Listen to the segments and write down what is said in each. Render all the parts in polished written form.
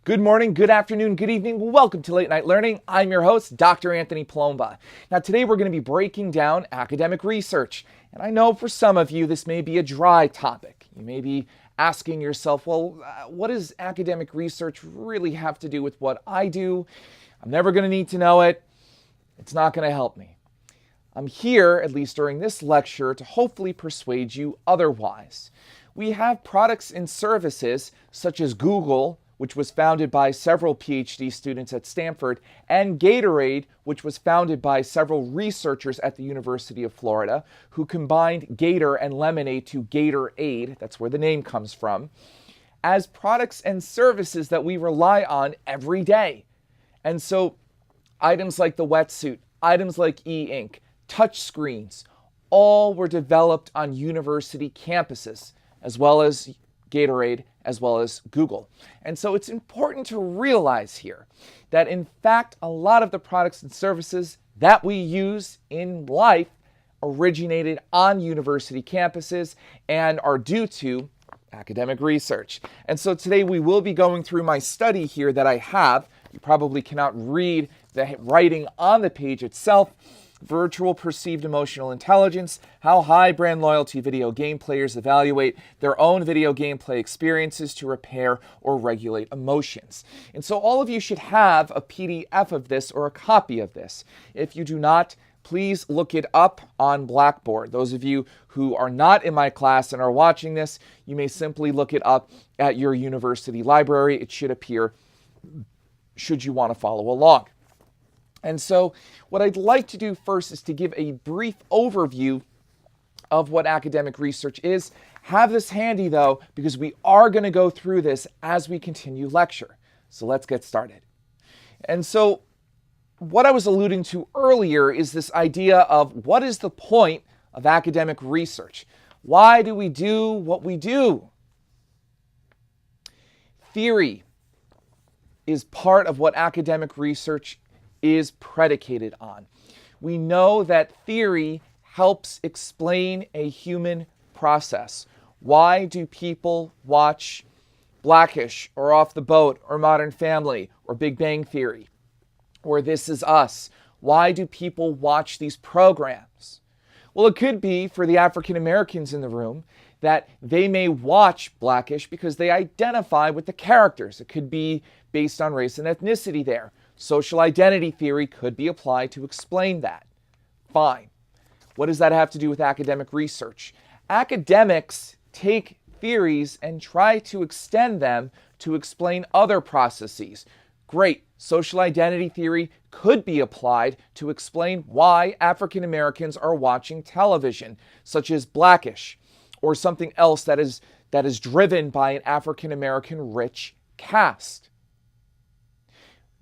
Good morning, good afternoon, good evening. Welcome to Late Night Learning. I'm your host, Dr. Anthony Palomba. Now, today we're going to be breaking down academic research. And I know for some of you, this may be a dry topic. You may be asking yourself, what does academic research really have to do with what I do? I'm never going to need to know it. It's not going to help me. I'm here, at least during this lecture, to hopefully persuade you otherwise. We have products and services such as Google, which was founded by several PhD students at Stanford, and Gatorade, which was founded by several researchers at the University of Florida, who combined Gator and lemonade to Gatorade, that's where the name comes from, as products and services that we rely on every day. And so items like the wetsuit, items like e-ink, touch screens, all were developed on university campuses, as well as Gatorade, as well as Google. And so it's important to realize here that in fact, a lot of the products and services that we use in life originated on university campuses and are due to academic research. And so today we will be going through my study here that I have. You probably cannot read the writing on the page itself. Virtual Perceived Emotional Intelligence, how high brand loyalty video game players evaluate their own video gameplay experiences to repair or regulate emotions. And so all of you should have a PDF of this or a copy of this. If you do not, please look it up on Blackboard. Those of you who are not in my class and are watching this, you may simply look it up at your university library. It should appear should you want to follow along. And so what I'd like to do first is to give a brief overview of what academic research is. Have this handy though, because we are going to go through this as we continue lecture. So let's get started. And so what I was alluding to earlier is this idea of what is the point of academic research? Why do we do what we do? Theory is part of what academic research is predicated on. We know that theory helps explain a human process. Why do people watch Blackish or Off the Boat or Modern Family or Big Bang Theory or This Is Us? Why do people watch these programs? Well, it could be for the African Americans in the room that they may watch Blackish because they identify with the characters. It could be based on race and ethnicity there. Social identity theory could be applied to explain that. Fine. What does that have to do with academic research? Academics take theories and try to extend them to explain other processes. Great. Social identity theory could be applied to explain why African Americans are watching television, such as Blackish, or something else that is driven by an African American rich cast.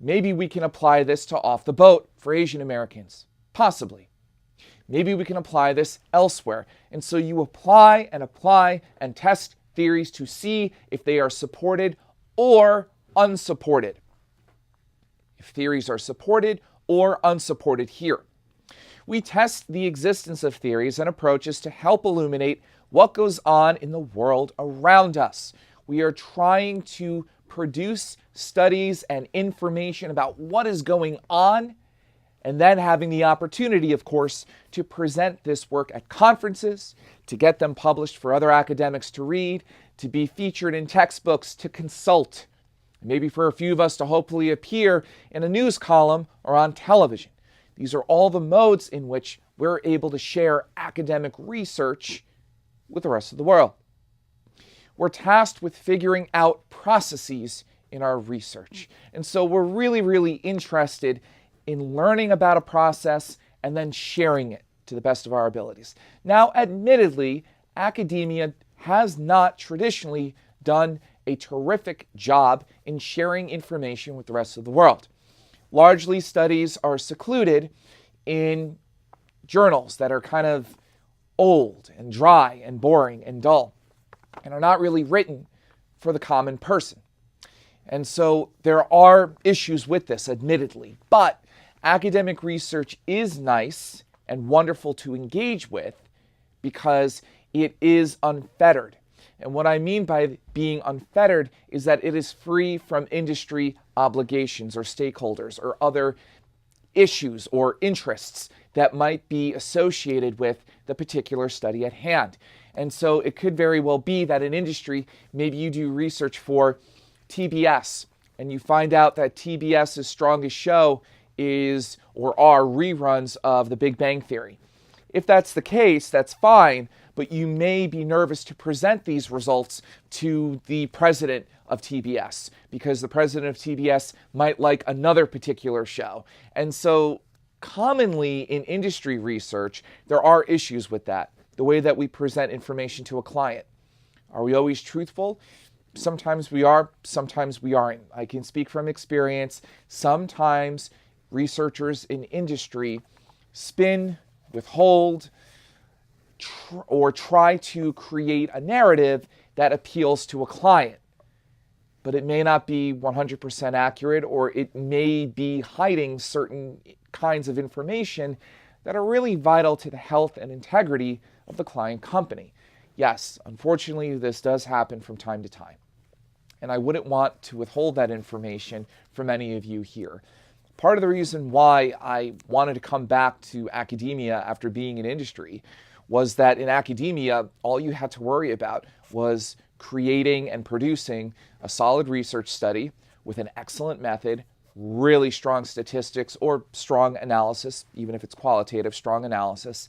Maybe we can apply this to Off the Boat for Asian Americans. Possibly. Maybe we can apply this elsewhere. And so you apply and test theories to see if they are supported or unsupported. If theories are supported or unsupported here. We test the existence of theories and approaches to help illuminate what goes on in the world around us. We are trying to produce studies and information about what is going on, and then having the opportunity, of course, to present this work at conferences, to get them published for other academics to read, to be featured in textbooks, to consult, maybe for a few of us to hopefully appear in a news column or on television. These are all the modes in which we're able to share academic research with the rest of the world. We're tasked with figuring out processes in our research. And so we're really interested in learning about a process and then sharing it to the best of our abilities. Now, admittedly, academia has not traditionally done a terrific job in sharing information with the rest of the world. Largely, studies are secluded in journals that are kind of old and dry and boring and dull, and are not really written for the common person. And so there are issues with this, admittedly, but academic research is nice and wonderful to engage with because it is unfettered. And what I mean by being unfettered is that it is free from industry obligations or stakeholders or other issues or interests that might be associated with the particular study at hand. And so it could very well be that in industry, maybe you do research for TBS and you find out that TBS's strongest show is or are reruns of The Big Bang Theory. If that's the case, that's fine, but you may be nervous to present these results to the president of TBS because the president of TBS might like another particular show. And so commonly in industry research, there are issues with that, the way that we present information to a client. Are we always truthful? Sometimes we are, sometimes we aren't. I can speak from experience. Sometimes researchers in industry spin, withhold, or try to create a narrative that appeals to a client. But it may not be 100% accurate, or it may be hiding certain kinds of information that are really vital to the health and integrity of the client company. Yes, unfortunately, this does happen from time to time. And I wouldn't want to withhold that information from any of you here. Part of the reason why I wanted to come back to academia after being in industry was that in academia, all you had to worry about was creating and producing a solid research study with an excellent method, really strong statistics or strong analysis, even if it's qualitative, strong analysis,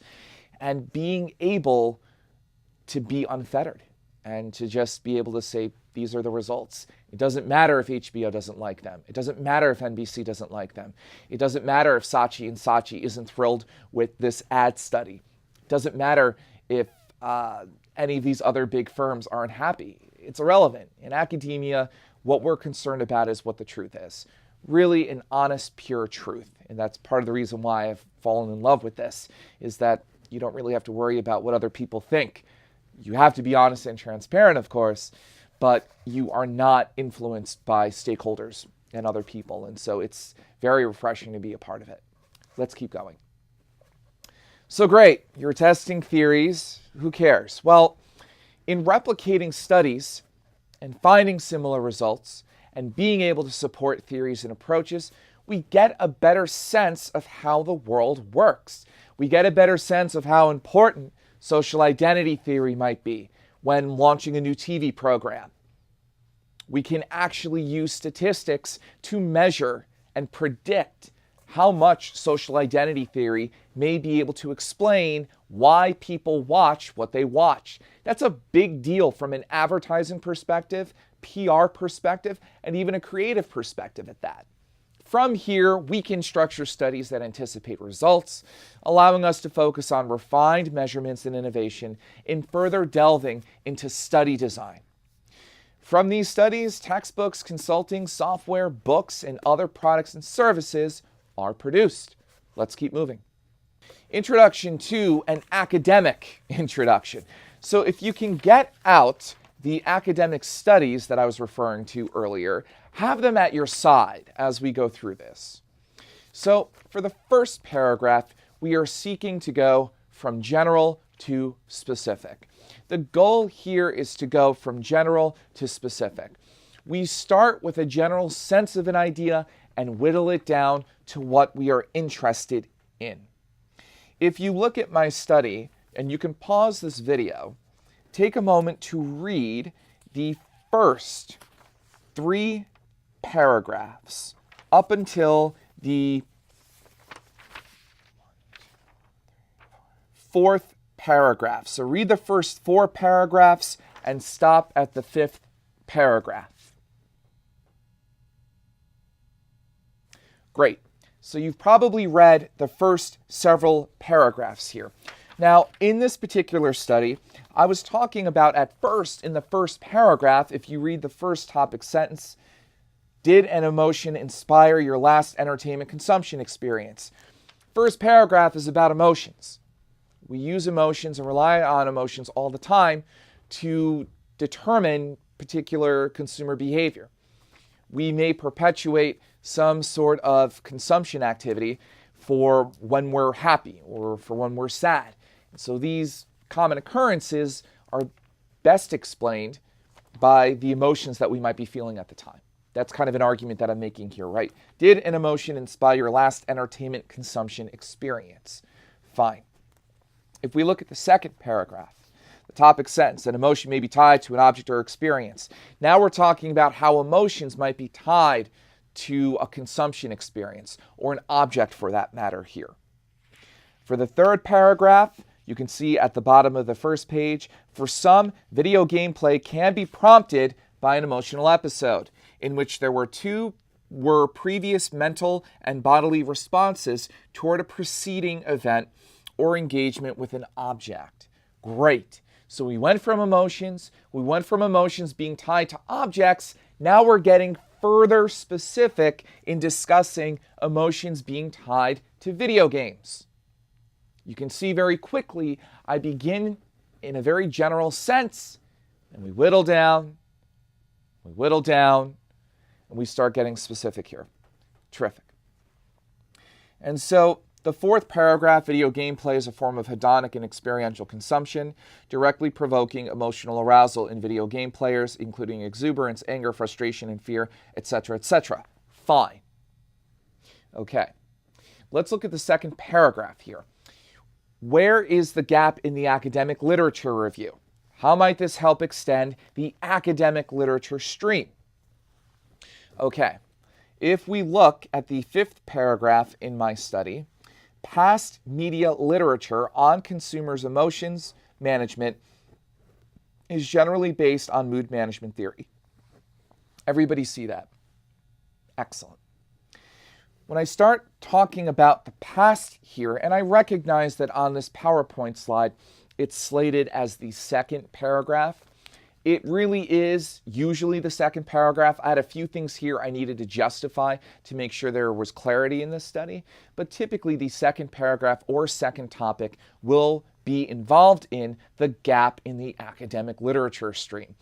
and being able to be unfettered and to just be able to say, these are the results. It doesn't matter if HBO doesn't like them. It doesn't matter if NBC doesn't like them. It doesn't matter if Saatchi & Saatchi isn't thrilled with this ad study. It doesn't matter if any of these other big firms aren't happy. It's irrelevant. In academia, what we're concerned about is what the truth is. Really an honest, pure truth. And that's part of the reason why I've fallen in love with this, is that you don't really have to worry about what other people think. You have to be honest and transparent, of course, but you are not influenced by stakeholders and other people. And so it's very refreshing to be a part of it. Let's keep going. So great, you're testing theories. Who cares? Well, in replicating studies and finding similar results and being able to support theories and approaches, we get a better sense of how the world works. We get a better sense of how important social identity theory might be when launching a new TV program. We can actually use statistics to measure and predict how much social identity theory may be able to explain why people watch what they watch. That's a big deal from an advertising perspective, PR perspective, and even a creative perspective at that. From here, we can structure studies that anticipate results, allowing us to focus on refined measurements and innovation in further delving into study design. From these studies, textbooks, consulting, software, books, and other products and services are produced. Let's keep moving. Introduction to an academic introduction. So if you can get out the academic studies that I was referring to earlier, have them at your side as we go through this. So for the first paragraph, we are seeking to go from general to specific. The goal here is to go from general to specific. We start with a general sense of an idea and whittle it down to what we are interested in. If you look at my study, and you can pause this video, take a moment to read the first 3 paragraphs up until the 4th paragraph. So read the first 4 paragraphs and stop at the 5th paragraph. Great. So you've probably read the first several paragraphs here. Now, in this particular study, I was talking about at first, in the first paragraph, if you read the first topic sentence, did an emotion inspire your last entertainment consumption experience? First paragraph is about emotions. We use emotions and rely on emotions all the time to determine particular consumer behavior. We may perpetuate some sort of consumption activity for when we're happy or for when we're sad. And so these common occurrences are best explained by the emotions that we might be feeling at the time. That's kind of an argument that I'm making here, right? Did an emotion inspire your last entertainment consumption experience? Fine. If we look at the second paragraph, the topic sentence, an emotion may be tied to an object or experience. Now we're talking about how emotions might be tied to a consumption experience or an object for that matter here. For the third paragraph, you can see at the bottom of the first page, for some, video gameplay can be prompted by an emotional episode in which there were previous mental and bodily responses toward a preceding event or engagement with an object. Great. So we went from emotions being tied to objects. Now we're getting further specific in discussing emotions being tied to video games. You can see very quickly, I begin in a very general sense, and we whittle down, and we start getting specific here. Terrific. And so the fourth paragraph, video gameplay is a form of hedonic and experiential consumption, directly provoking emotional arousal in video game players, including exuberance, anger, frustration, and fear, etc., etc. Fine. Okay. Let's look at the second paragraph here. Where is the gap in the academic literature review? How might this help extend the academic literature stream? Okay, if we look at the fifth paragraph in my study, past media literature on consumers' emotions management is generally based on mood management theory. Everybody see that? Excellent. When I start talking about the past here, and I recognize that on this PowerPoint slide, it's slated as the second paragraph. It really is usually the second paragraph. I had a few things here I needed to justify to make sure there was clarity in this study, but typically the second paragraph or second topic will be involved in the gap in the academic literature stream.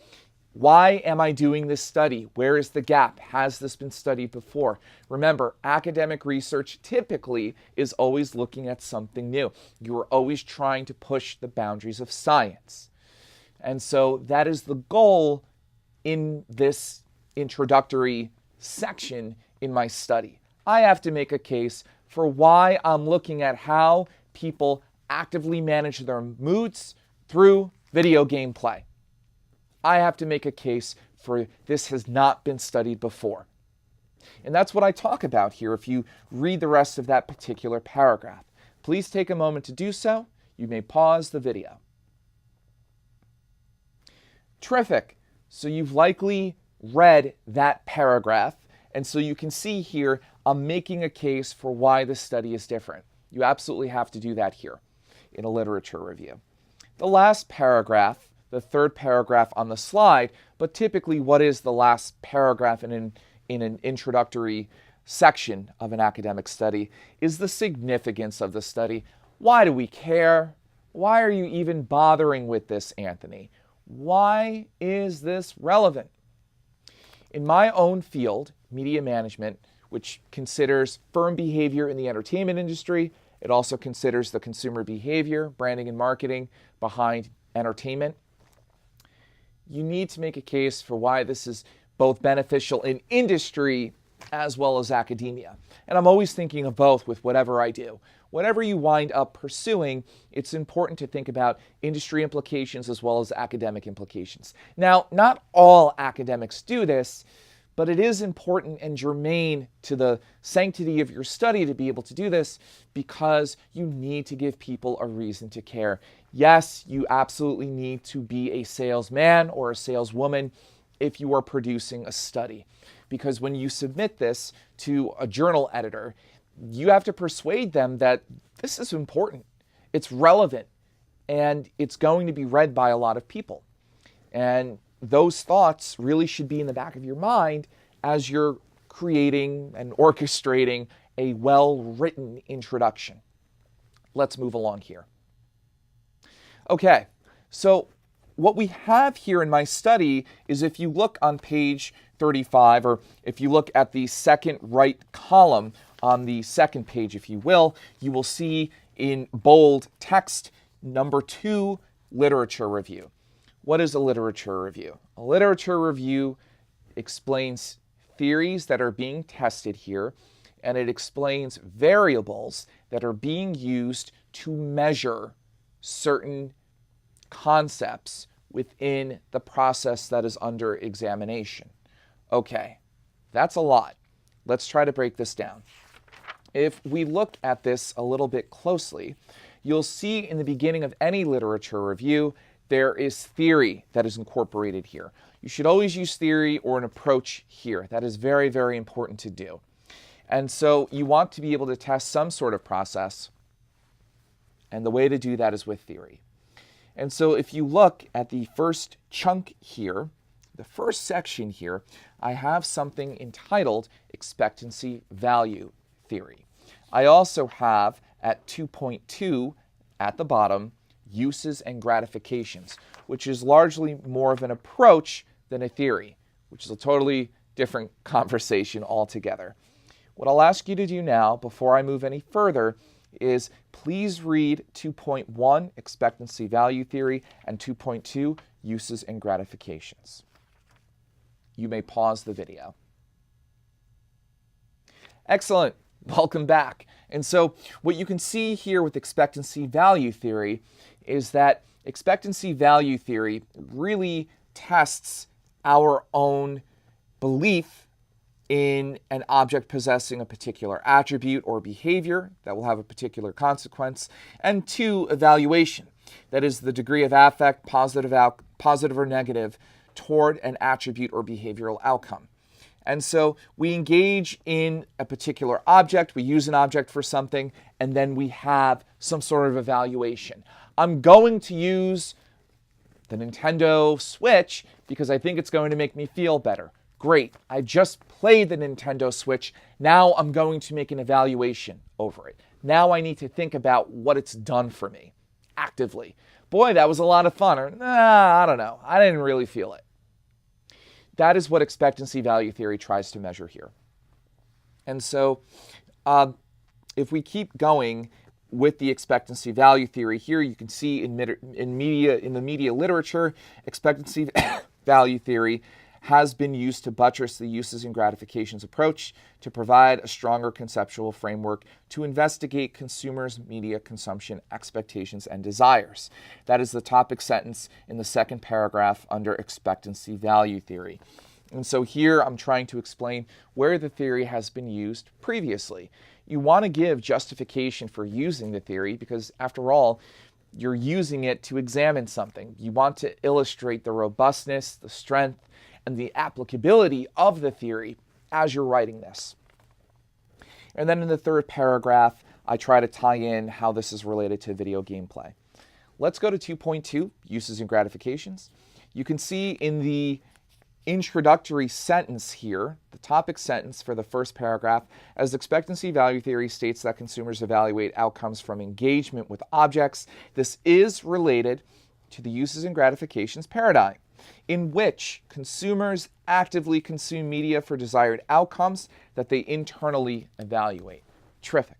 Why am I doing this study? Where is the gap? Has this been studied before? Remember, academic research typically is always looking at something new. You are always trying to push the boundaries of science. And so that is the goal in this introductory section in my study. I have to make a case for why I'm looking at how people actively manage their moods through video game play. I have to make a case for this has not been studied before. And that's what I talk about here if you read the rest of that particular paragraph. Please take a moment to do so. You may pause the video. Terrific. So you've likely read that paragraph, and so you can see here I'm making a case for why this study is different. You absolutely have to do that here in a literature review. The last paragraph, the third paragraph on the slide, but typically what is the last paragraph in an introductory section of an academic study is the significance of the study. Why do we care? Why are you even bothering with this, Anthony? Why is this relevant? In my own field, media management, which considers firm behavior in the entertainment industry, it also considers the consumer behavior, branding and marketing behind entertainment. You need to make a case for why this is both beneficial in industry as well as academia. And I'm always thinking of both with whatever I do. Whatever you wind up pursuing, it's important to think about industry implications as well as academic implications. Now, not all academics do this, but it is important and germane to the sanctity of your study to be able to do this because you need to give people a reason to care. Yes, you absolutely need to be a salesman or a saleswoman if you are producing a study. Because when you submit this to a journal editor, you have to persuade them that this is important, it's relevant, and it's going to be read by a lot of people. And those thoughts really should be in the back of your mind as you're creating and orchestrating a well-written introduction. Let's move along here. Okay, so what we have here in my study is if you look on page 35, or if you look at the second right column on the second page, if you will see in bold text, number 2, literature review. What is a literature review? A literature review explains theories that are being tested here, and it explains variables that are being used to measure certain concepts within the process that is under examination. Okay, that's a lot. Let's try to break this down. If we look at this a little bit closely, you'll see in the beginning of any literature review, there is theory that is incorporated here. You should always use theory or an approach here. That is very, very important to do. And so you want to be able to test some sort of process, and the way to do that is with theory. And so if you look at the first chunk here, the first section here, I have something entitled expectancy value theory. I also have at 2.2 at the bottom, uses and gratifications, which is largely more of an approach than a theory, which is a totally different conversation altogether. What I'll ask you to do now, before I move any further, is please read 2.1, expectancy value theory, and 2.2, uses and gratifications. You may pause the video. Excellent. Welcome back. And so what you can see here with expectancy value theory is that expectancy value theory really tests our own belief in an object possessing a particular attribute or behavior that will have a particular consequence, and 2, evaluation. That is the degree of affect, positive or negative, toward an attribute or behavioral outcome. And so we engage in a particular object, we use an object for something, and then we have some sort of evaluation. I'm going to use the Nintendo Switch because I think it's going to make me feel better. Great, I just played the Nintendo Switch. Now I'm going to make an evaluation over it. Now I need to think about what it's done for me actively. Boy, that was a lot of fun. Or, I don't know. I didn't really feel it. That is what expectancy value theory tries to measure here. And so if we keep going with the expectancy value theory here, you can see in the media literature, expectancy value theory has been used to buttress the uses and gratifications approach to provide a stronger conceptual framework to investigate consumers' media consumption expectations and desires. That is the topic sentence in the second paragraph under expectancy value theory. And so here I'm trying to explain where the theory has been used previously. You want to give justification for using the theory because, after all, you're using it to examine something. You want to illustrate the robustness, the strength, and the applicability of the theory as you're writing this. And then in the third paragraph, I try to tie in how this is related to video gameplay. Let's go to 2.2, uses and gratifications. You can see in the introductory sentence here, the topic sentence for the first paragraph, as expectancy value theory states that consumers evaluate outcomes from engagement with objects. This is related to the uses and gratifications paradigm, in which consumers actively consume media for desired outcomes that they internally evaluate. Terrific.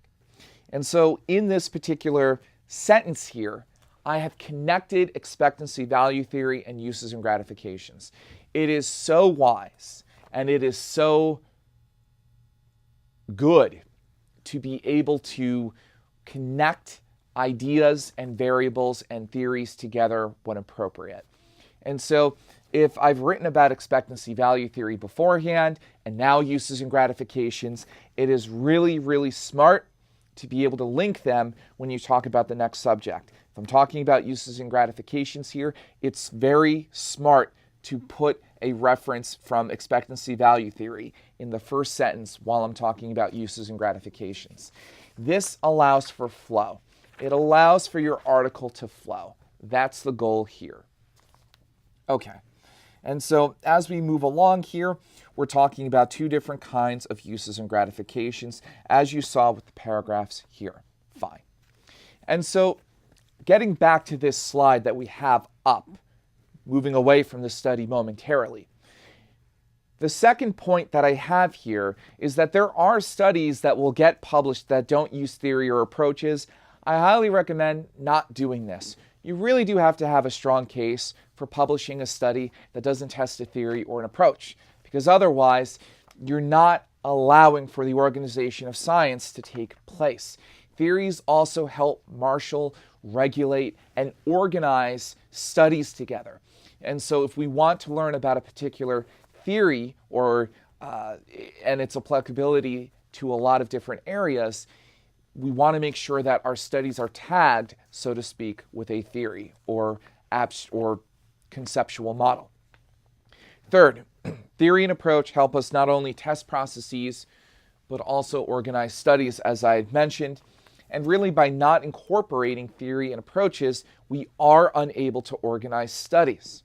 And so in this particular sentence here, I have connected expectancy value theory and uses and gratifications. It is so wise and it is so good to be able to connect ideas and variables and theories together when appropriate. And so if I've written about expectancy value theory beforehand and now uses and gratifications, it is really, really smart to be able to link them when you talk about the next subject. If I'm talking about uses and gratifications here, it's very smart to put a reference from expectancy value theory in the first sentence while I'm talking about uses and gratifications. This allows for flow. It allows for your article to flow. That's the goal here. Okay, and so as we move along here, we're talking about two different kinds of uses and gratifications, as you saw with the paragraphs here. Fine. And so getting back to this slide that we have up, moving away from the study momentarily, the second point that I have here is that there are studies that will get published that don't use theory or approaches. I highly recommend not doing this. You really do have to have a strong case for publishing a study that doesn't test a theory or an approach, because otherwise you're not allowing for the organization of science to take place. Theories also help marshal, regulate, and organize studies together. And so if we want to learn about a particular theory and its applicability to a lot of different areas, we want to make sure that our studies are tagged, so to speak, with a theory or conceptual model. Third, theory and approach help us not only test processes, but also organize studies, as I had mentioned. And really, by not incorporating theory and approaches, we are unable to organize studies.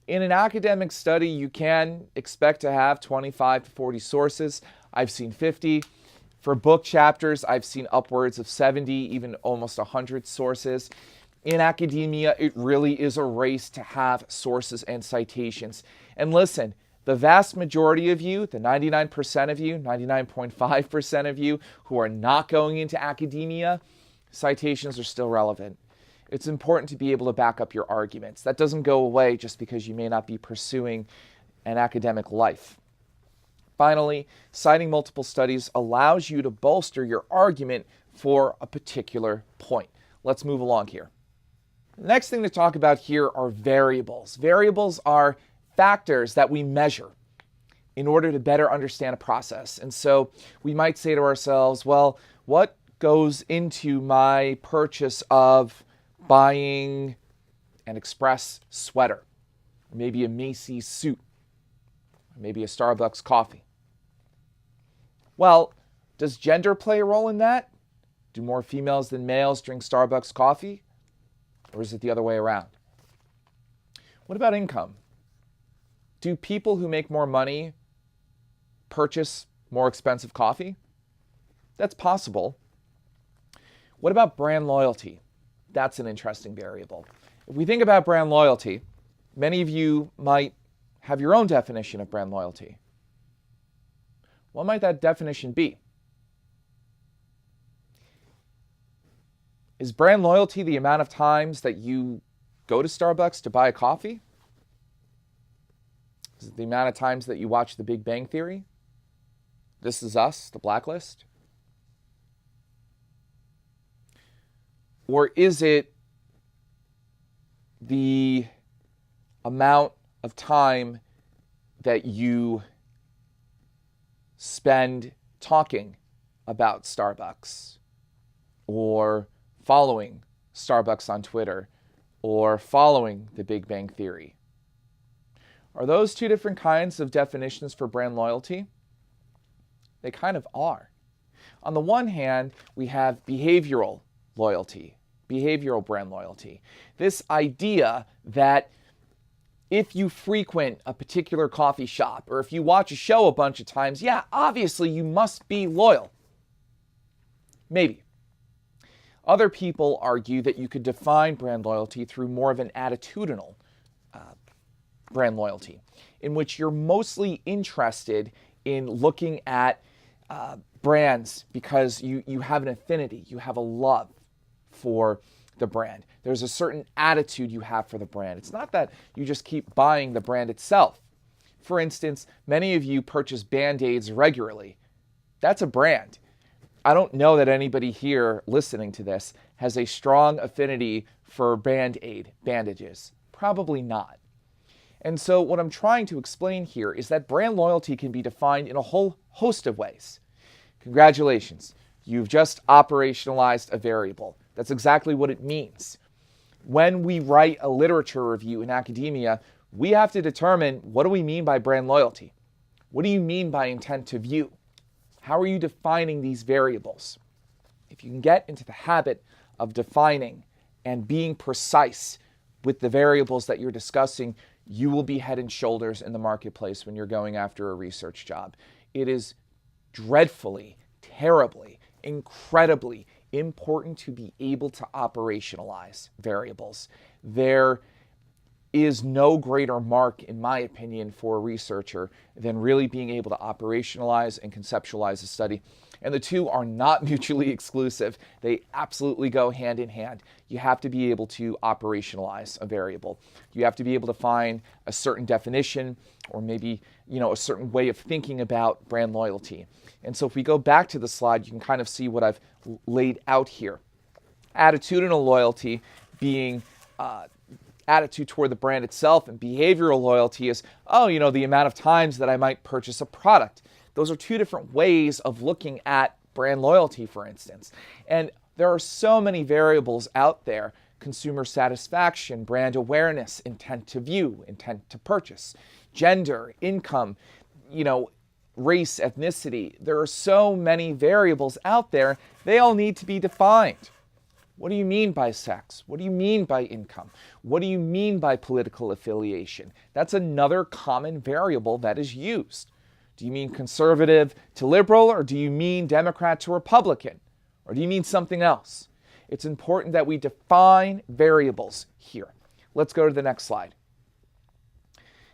In an academic study, you can expect to have 25 to 40 sources. I've seen 50. For book chapters, I've seen upwards of 70, even almost 100 sources. In academia, it really is a race to have sources and citations. And listen, the vast majority of you, the 99% of you, 99.5% of you who are not going into academia, citations are still relevant. It's important to be able to back up your arguments. That doesn't go away just because you may not be pursuing an academic life. Finally, citing multiple studies allows you to bolster your argument for a particular point. Let's move along here. The next thing to talk about here are variables. Variables are factors that we measure in order to better understand a process. And so we might say to ourselves, well, what goes into my purchase of buying an Express sweater, maybe a Macy's suit, maybe a Starbucks coffee? Well, does gender play a role in that? Do more females than males drink Starbucks coffee? Or is it the other way around? What about income? Do people who make more money purchase more expensive coffee? That's possible. What about brand loyalty? That's an interesting variable. If we think about brand loyalty, many of you might have your own definition of brand loyalty. What might that definition be? Is brand loyalty the amount of times that you go to Starbucks to buy a coffee? Is it the amount of times that you watch The Big Bang Theory? This Is Us, The Blacklist? Or is it the amount of time that you spend talking about Starbucks, or following Starbucks on Twitter, or following The Big Bang Theory? Are those two different kinds of definitions for brand loyalty? They kind of are. On the one hand, we have behavioral loyalty, behavioral brand loyalty. This idea that if you frequent a particular coffee shop or if you watch a show a bunch of times, yeah, obviously you must be loyal. Maybe. Other people argue that you could define brand loyalty through more of an attitudinal brand loyalty, in which you're mostly interested in looking at brands because you have an affinity, you have a love for the brand. There's a certain attitude you have for the brand. It's not that you just keep buying the brand itself. For instance, many of you purchase Band-Aids regularly. That's a brand. I don't know that anybody here listening to this has a strong affinity for Band-Aid bandages. Probably not. And so what I'm trying to explain here is that brand loyalty can be defined in a whole host of ways. Congratulations, you've just operationalized a variable. That's exactly what it means. When we write a literature review in academia, we have to determine, what do we mean by brand loyalty? What do you mean by intent to view? How are you defining these variables? If you can get into the habit of defining and being precise with the variables that you're discussing, you will be head and shoulders in the marketplace when you're going after a research job. It is dreadfully, terribly, incredibly important to be able to operationalize variables. There is no greater mark, in my opinion, for a researcher than really being able to operationalize and conceptualize a study. And the two are not mutually exclusive. They absolutely go hand in hand. You have to be able to operationalize a variable. You have to be able to find a certain definition or maybe, a certain way of thinking about brand loyalty. And so if we go back to the slide, you can kind of see what I've laid out here. Attitudinal loyalty being attitude toward the brand itself, and behavioral loyalty is, the amount of times that I might purchase a product. Those are two different ways of looking at brand loyalty, for instance. And there are so many variables out there: consumer satisfaction, brand awareness, intent to view, intent to purchase, gender, income, race, ethnicity. There are so many variables out there. They all need to be defined. What do you mean by sex? What do you mean by income? What do you mean by political affiliation? That's another common variable that is used. Do you mean conservative to liberal, or do you mean Democrat to Republican? Or do you mean something else? It's important that we define variables here. Let's go to the next slide.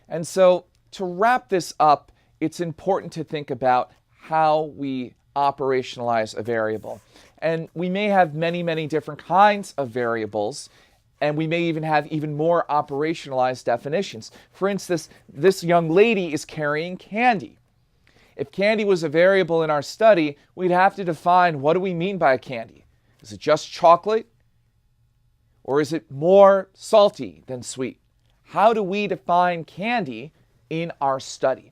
And so to wrap this up, it's important to think about how we operationalize a variable. And we may have many, many different kinds of variables, and we may even have even more operationalized definitions. For instance, this young lady is carrying candy. If candy was a variable in our study, we'd have to define, what do we mean by candy? Is it just chocolate? Or is it more salty than sweet? How do we define candy in our study?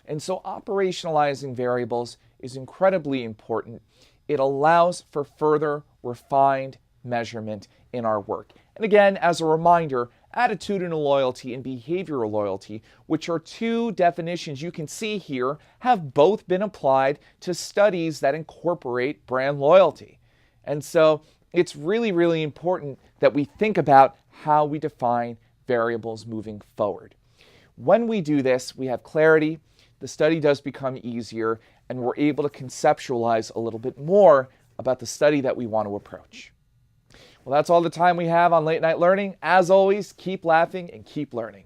And so operationalizing variables is incredibly important. It allows for further refined measurement in our work. And again, as a reminder, attitudinal loyalty and behavioral loyalty, which are two definitions you can see here, have both been applied to studies that incorporate brand loyalty. And so it's really, really important that we think about how we define variables moving forward. When we do this, we have clarity, the study does become easier, and we're able to conceptualize a little bit more about the study that we want to approach. Well, that's all the time we have on Late Night Learning. As always, keep laughing and keep learning.